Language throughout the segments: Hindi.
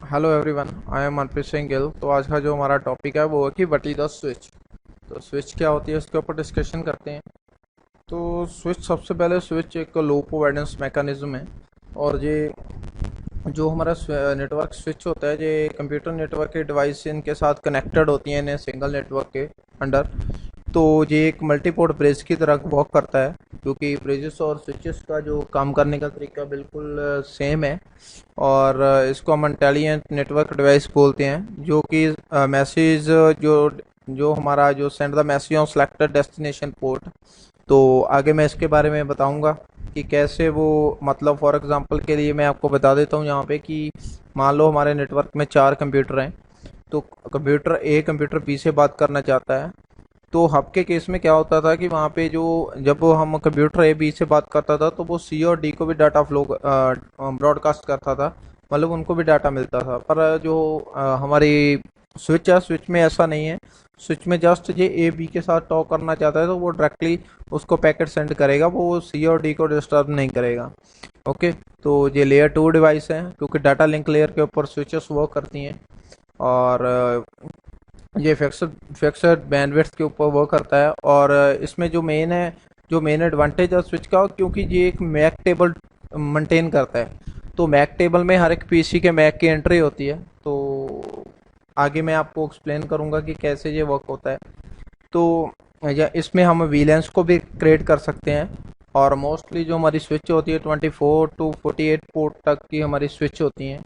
Hello everyone, I am Manpreet Singh Gill. तो आज का जो हमारा टॉपिक है वो है कि व्हाट इज द स्विच। तो स्विच क्या होती है इसके ऊपर डिस्कशन करते हैं। तो स्विच, सबसे पहले स्विच एक लो अवॉइडेंस मैकेनिज्म है। और ये जो हमारा नेटवर्क स्विच होता है, ये कंप्यूटर नेटवर्क के डिवाइस इनके साथ कनेक्टेड होती हैं इन्हें सिंगल नेटवर्क के अंडर। तो ये एक मल्टीपोर्ट ब्रिज की तरह वर्क करता है, क्योंकि ब्रिजेस और स्विचेस का जो काम करने का तरीका बिल्कुल सेम है। और इसको हम इंटेलिजेंट नेटवर्क डिवाइस बोलते हैं, जो कि मैसेज जो जो हमारा जो send the message on selected destination port. तो आगे मैं इसके बारे में बताऊंगा कि कैसे वो, मतलब फॉर एग्जांपल के लिए मैं आपको बता देता हूँ यहाँ पे कि मान लो हमारे नेटवर्क में 4 कंप्यूटर हैं। तो कंप्यूटर ए कंप्यूटर बी से बात करना चाहता है। तो हब के केस में क्या होता था कि वहाँ पे जो, जब हम कंप्यूटर ए बी से बात करता था तो वो सी और डी को भी डाटा फ्लो ब्रॉडकास्ट करता था। मतलब उनको भी डाटा मिलता था। पर जो हमारी स्विच है, स्विच में ऐसा नहीं है। स्विच में जस्ट ये ए बी के साथ टॉक करना चाहता है तो वो डायरेक्टली उसको पैकेट सेंड करेगा, वो सी और डी को डिस्टर्ब नहीं करेगा। ओके। तो ये लेयर 2 डिवाइस है, क्योंकि डाटा लिंक लेयर के ऊपर स्विचेस वर्क करती हैं। और ये फिक्स्ड बैंडविड्थ के ऊपर वर्क करता है। और इसमें जो मेन एडवांटेज है स्विच का, क्योंकि ये एक मैक टेबल मेंटेन करता है। तो मैक टेबल में हर एक पीसी के मैक की एंट्री होती है। तो आगे मैं आपको एक्सप्लेन करूंगा कि कैसे ये वर्क होता है। तो या इसमें हम वीलेंस को भी क्रिएट कर सकते हैं। और मोस्टली जो हमारी स्विच होती है 24 to 48 पोर्ट तक की हमारी स्विच होती हैं।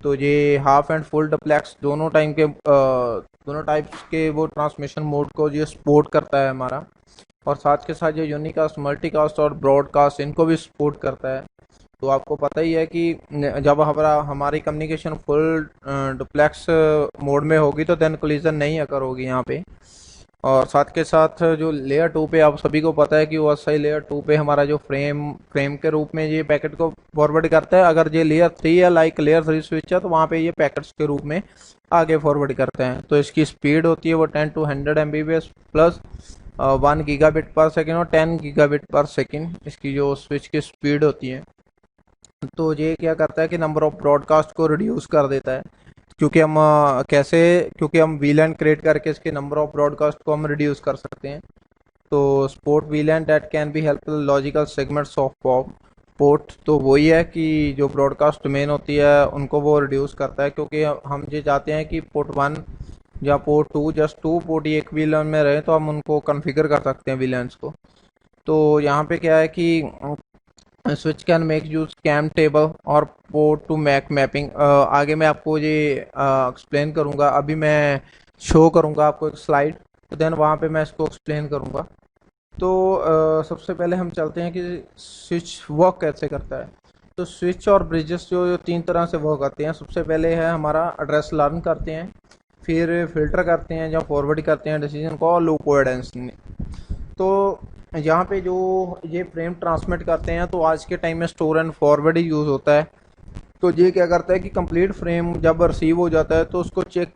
तो ये हाफ एंड फुल डुप्लेक्स दोनों टाइप्स के वो ट्रांसमिशन मोड को ये सपोर्ट करता है हमारा। और साथ के साथ ये यूनिकास्ट, मल्टीकास्ट और ब्रॉडकास्ट इनको भी सपोर्ट करता है। तो आपको पता ही है कि जब हमारी कम्युनिकेशन फुल डुप्लेक्स मोड में होगी तो देन कोलिजन नहीं अकर होगी यहाँ पे। और साथ के साथ जो लेयर 2 पे आप सभी को पता है कि वो सही लेयर 2 पे हमारा जो फ्रेम के रूप में ये पैकेट को फॉरवर्ड करता है। अगर ये लेयर 3 है, लाइक लेयर 3 स्विच है, तो वहाँ पे ये पैकेट्स के रूप में आगे फॉरवर्ड करते हैं। तो इसकी स्पीड होती है वो 10 to 100 Mbps प्लस 1 गीगाबिट पर सेकेंड और 10 गीगाबिट पर सेकेंड इसकी जो स्विच की स्पीड होती है। तो ये क्या करता है कि नंबर ऑफ ब्रॉडकास्ट को रिड्यूस कर देता है। क्योंकि हम कैसे, क्योंकि हम वीलैन क्रिएट करके इसके नंबर ऑफ ब्रॉडकास्ट को हम रिड्यूस कर सकते हैं। तो sport वीलैन that can be help logical segments of port. तो वही है कि जो ब्रॉडकास्ट डोमेन होती है उनको वो रिड्यूस करता है, क्योंकि हम ये चाहते हैं कि पोर्ट 1 या पोर्ट 2, जस्ट 2 पोर्ट ही एक वीलन में रहे, तो हम उनको कॉन्फ़िगर कर सकते हैं वीलैंस को। तो यहाँ पे क्या है कि switch can make use CAM table और पोर्ट टू मैक मैपिंग। आगे मैं आपको ये एक्सप्लेन करूँगा। अभी मैं शो करूँगा आपको एक स्लाइड, तो देन वहाँ पे मैं इसको एक्सप्लेन करूँगा। तो सबसे पहले हम चलते हैं कि स्विच वर्क कैसे करता है। तो स्विच और ब्रिजेस जो 3 तरह से वर्क करते हैं। सबसे पहले है हमारा एड्रेस लर्न करते हैं, फिर फिल्टर करते हैं, जब फॉरवर्ड करते हैं डिसीजन को, और लूप अवॉइडेंस। तो यहाँ पे जो ये फ्रेम ट्रांसमिट करते हैं, तो आज के टाइम में store and forward he use होता है। तो ये क्या करता है कि कंप्लीट फ्रेम जब रिसीव हो जाता है तो उसको चेक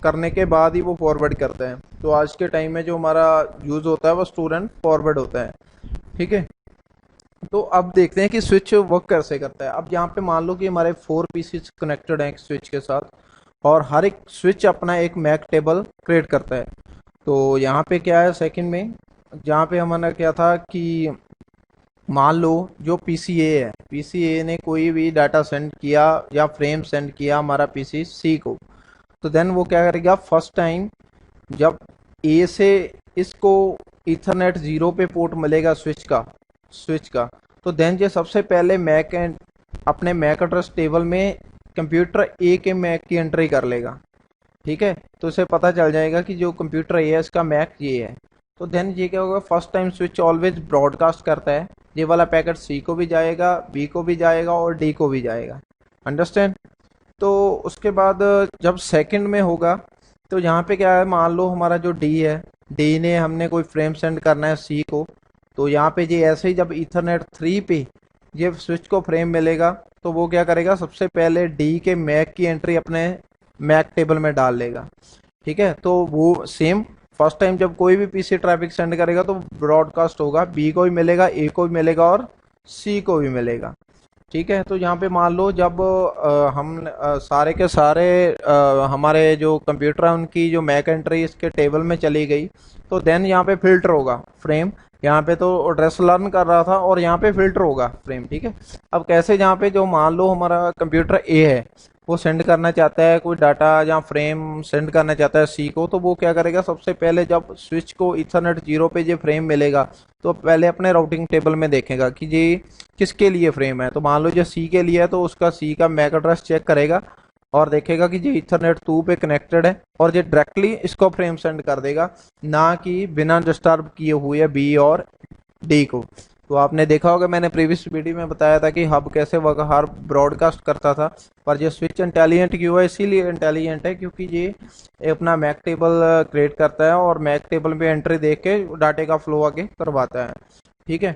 करने के बाद ही वो फॉरवर्ड करता है। तो आज के टाइम में जो हमारा यूज़ होता है वो स्टोर एंड फॉरवर्ड होता है। ठीक है। तो अब देखते हैं कि स्विच वर्क कैसे करता है। अब यहाँ पे मान लो कि हमारे 4 पीसीज कनेक्टेड हैं एक स्विच के साथ, और हर एक स्विच अपना एक मैक टेबल क्रिएट करता है। तो यहाँ पे क्या है सेकंड में, जहाँ पे हमारा क्या था कि मान लो जो पीसीए है, पीसीए ने कोई भी डाटा सेंड किया या फ्रेम सेंड किया हमारा पीसी सी को। तो देन वो क्या करेगा, फर्स्ट टाइम जब ए से इसको इथरनेट 0 पे पोर्ट मिलेगा स्विच का, तो देन ये सबसे पहले मैक एंड अपने मैक एड्रेस टेबल में कंप्यूटर ए के मैक की एंट्री कर लेगा। ठीक है। तो इसे पता चल जाएगा कि जो कंप्यूटर ए है इसका मैक ये है। तो देन ये क्या होगा, first time switch always broadcast करता है। ये वाला पैकेट सी को भी जाएगा, बी को भी जाएगा और डी को भी जाएगा। अंडरस्टैंड। तो उसके बाद जब सेकंड में होगा, तो यहाँ पे क्या है, मान लो हमारा जो डी है, डी ने हमने कोई फ्रेम सेंड करना है सी को। तो यहाँ पे ये ऐसे ही जब ईथरनेट 3 पे ये स्विच को फ्रेम मिलेगा, तो वो क्या करेगा, सबसे पहले डी के मैक की एंट्री अपने मैक टेबल में डाल लेगा। ठीक है। तो वो सेम फर्स्ट टाइम जब कोई भी पीसी ट्रैफिक सेंड करेगा तो ब्रॉडकास्ट होगा, बी को भी मिलेगा, ए को भी मिलेगा और सी को भी मिलेगा। ठीक है। तो यहाँ पे मान लो जब हम सारे के सारे हमारे जो कंप्यूटर है उनकी जो मैक एंट्री इसके टेबल में चली गई, तो देन यहाँ पे फिल्टर होगा फ्रेम। यहाँ पे तो एड्रेस लर्न कर रहा था और यहाँ पे फिल्टर होगा फ्रेम। ठीक है। अब कैसे, जहाँ पे जो मान लो हमारा कंप्यूटर ए है वो सेंड करना चाहता है कोई डाटा या फ्रेम सेंड करना चाहता है सी को, तो वो क्या करेगा, सबसे पहले जब स्विच को इथरनेट 0 पे ये फ्रेम मिलेगा तो पहले अपने राउटिंग टेबल में देखेगा कि ये किसके लिए फ्रेम है। तो मान लो जो सी के लिए है तो उसका सी का मैक एड्रेस चेक करेगा और देखेगा कि ये इथरनेट 2 पे कनेक्टेड है और ये डायरेक्टली इसको फ्रेम सेंड कर देगा, ना कि बिना डिस्टर्ब किए हुए बी और डी को। तो आपने देखा होगा, मैंने प्रीवियस वीडियो में बताया था कि हब कैसे हर ब्रॉडकास्ट करता था, पर ये स्विच इंटेलिजेंट क्यों है, इसीलिए इंटेलिजेंट है क्योंकि ये अपना मैक टेबल क्रिएट करता है और मैक टेबल में एंट्री देख के डाटे का फ्लो आगे करवाता है। ठीक है।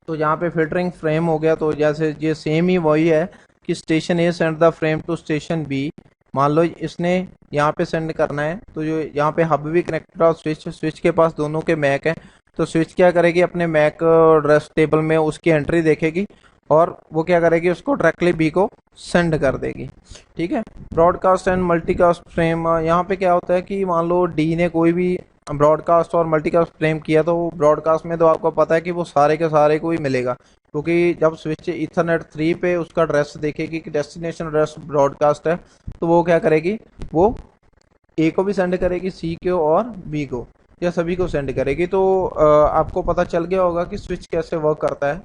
तो यहाँ पे फिल्टरिंग फ्रेम हो गया, तो जैसे ये सेम ही वही है कि station A send the frame to station B. मान लो इसने यहाँ पे सेंड करना है, तो जो यहाँ पे हब भी कनेक्टेड और स्विच स्विच के पास दोनों के मैक है, तो स्विच क्या करेगी, अपने मैक एड्रेस टेबल में उसकी एंट्री देखेगी और वो क्या करेगी, उसको डायरेक्टली बी को सेंड कर देगी। ठीक है। ब्रॉडकास्ट एंड मल्टीकास्ट फ्रेम, यहाँ पे क्या होता है कि मान लो डी ने कोई भी ब्रॉडकास्ट और मल्टीकास्ट फ्रेम किया, तो ब्रॉडकास्ट में तो आपको पता है कि वो सारे के सारे को ही मिलेगा, क्योंकि जब स्विच इथरनेट 3 पे उसका एड्रेस देखेगी कि डेस्टिनेशन एड्रेस ब्रॉडकास्ट है, तो वो क्या करेगी, वो ए को भी सेंड करेगी, सी को और बी को, या सभी को सेंड करेगी। तो आपको पता चल गया होगा कि स्विच कैसे वर्क करता है।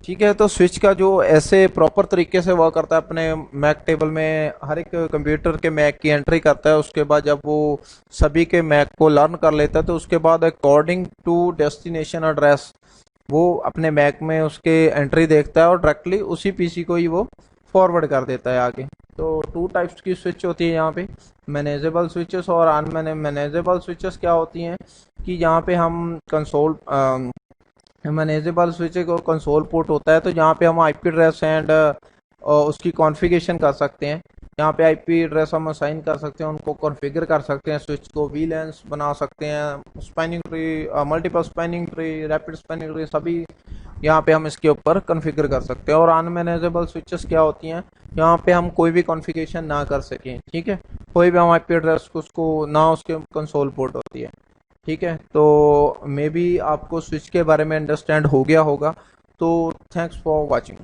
ठीक है। तो स्विच का जो ऐसे प्रॉपर तरीके से वर्क करता है, अपने मैक टेबल में हर एक कंप्यूटर के मैक की एंट्री करता है, उसके बाद जब वो सभी के मैक को लर्न कर लेता है तो उसके बाद अकॉर्डिंग टू डेस्टिनेशन एड्रेस वो अपने मैक में उसके एंट्री देखता है और डायरेक्टली उसी पीसी को ही वो फॉरवर्ड कर देता है आगे। तो टू टाइप्स की स्विच होती है यहाँ पे, मैनेजेबल स्विचेस और अनमैनेजेबल स्विचेस। क्या होती हैं कि यहाँ पे हम कंसोल मैनेजेबल स्विच को कंसोल पोर्ट होता है, तो यहाँ पे हम आईपी एड्रेस एंड उसकी कॉन्फ़िगरेशन कर सकते हैं। यहाँ पे आईपी एड्रेस हम असाइन कर सकते हैं, उनको कॉन्फ़िगर कर सकते हैं, स्विच को वीलैंस बना सकते हैं, spanning tree, multiple spanning tree, rapid spanning tree, सभी यहाँ पे हम इसके ऊपर कॉन्फ़िगर कर सकते हैं। और अनमैनेजेबल स्विचेस क्या होती हैं, यहाँ पे हम कोई भी कॉन्फ़िगरेशन ना कर सकें। ठीक है। कोई भी हम आईपी एड्रेस को उसको ना उसके कंसोल पोर्ट होती है। ठीक है। तो मे बी आपको स्विच के बारे में अंडरस्टैंड हो गया होगा। तो थैंक्स फॉर वॉचिंग।